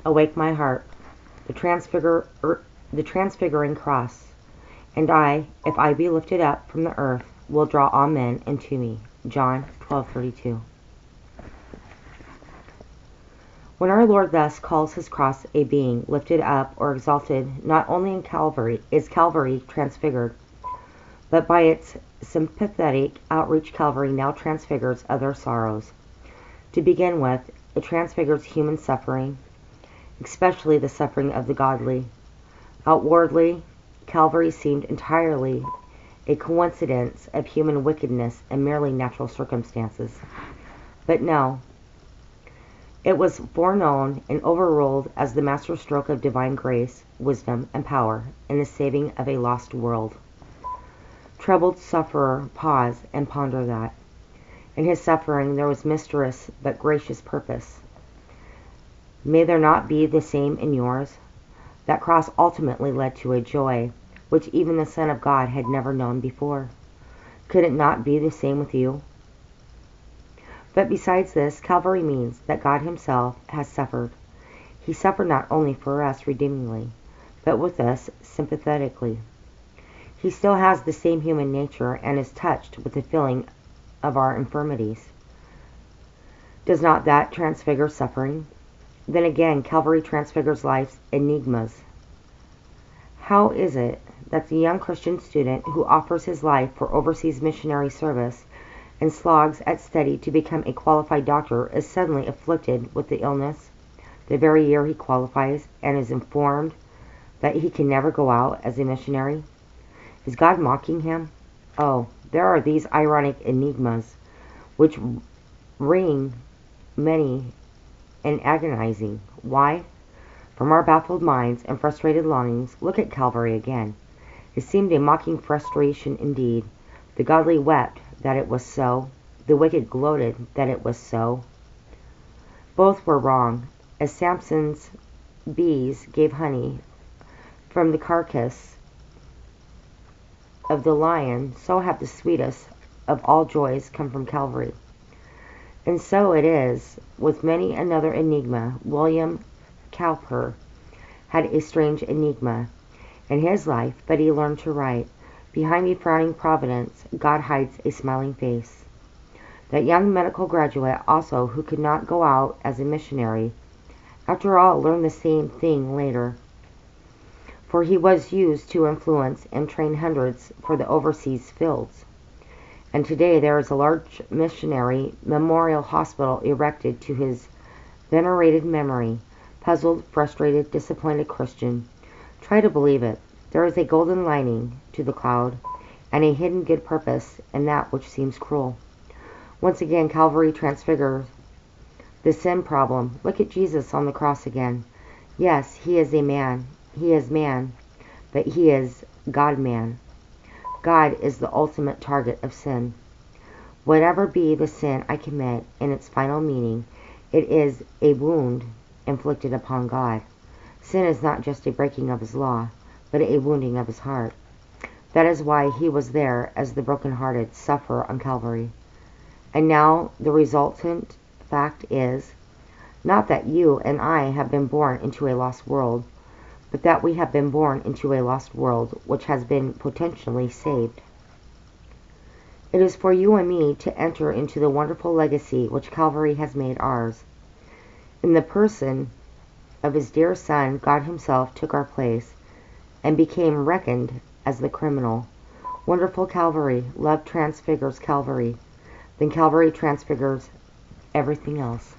Awake my heart, the transfiguring cross. And I, if I be lifted up from the earth, will draw all men unto me. John 12:32. When our Lord thus calls his cross a being lifted up or exalted, not only in Calvary is Calvary transfigured, but by its sympathetic outreach Calvary now transfigures other sorrows. To begin with, it transfigures human suffering, especially the suffering of the godly. Outwardly, Calvary seemed entirely a coincidence of human wickedness and merely natural circumstances. But no, it was foreknown and overruled as the masterstroke of divine grace, wisdom, and power in the saving of a lost world. Troubled sufferer, pause and ponder that. In his suffering there was mysterious but gracious purpose. May there not be the same in yours? That cross ultimately led to a joy which even the Son of God had never known before. Could it not be the same with you? But besides this, Calvary means that God himself has suffered. He suffered not only for us redeemingly, but with us sympathetically. He still has the same human nature and is touched with the feeling of our infirmities. Does not that transfigure suffering? Then again, Calvary transfigures life's enigmas. How is it that the young Christian student who offers his life for overseas missionary service and slogs at study to become a qualified doctor is suddenly afflicted with the illness the very year he qualifies and is informed that he can never go out as a missionary? Is God mocking him? Oh, there are these ironic enigmas which ring many and agonizing. Why? From our baffled minds and frustrated longings, look at Calvary again. It seemed a mocking frustration indeed. The godly wept that it was so. The wicked gloated that it was so. Both were wrong. As Samson's bees gave honey from the carcass of the lion, so have the sweetest of all joys come from Calvary. And so it is with many another enigma. William Cowper had a strange enigma in his life, but he learned to write. Behind a frowning providence, God hides a smiling face. That young medical graduate also, who could not go out as a missionary, after all learned the same thing later, for he was used to influence and train hundreds for the overseas fields. And today there is a large missionary memorial hospital erected to his venerated memory. Puzzled, frustrated, disappointed Christian, try to believe it. There is a golden lining to the cloud, and a hidden good purpose in that which seems cruel. Once again, Calvary transfigures the sin problem. Look at Jesus on the cross again. Yes, he is a man. He is man, but he is God-man. God is the ultimate target of sin. Whatever be the sin I commit, in its final meaning, it is a wound inflicted upon God. Sin is not just a breaking of his law, but a wounding of his heart. That is why he was there as the broken-hearted sufferer on Calvary. And now the resultant fact is, not that you and I have been born into a lost world, but that we have been born into a lost world which has been potentially saved. It is for you and me to enter into the wonderful legacy which Calvary has made ours. In the person of his dear Son, God himself took our place and became reckoned as the criminal. Wonderful Calvary, love transfigures Calvary, then Calvary transfigures everything else.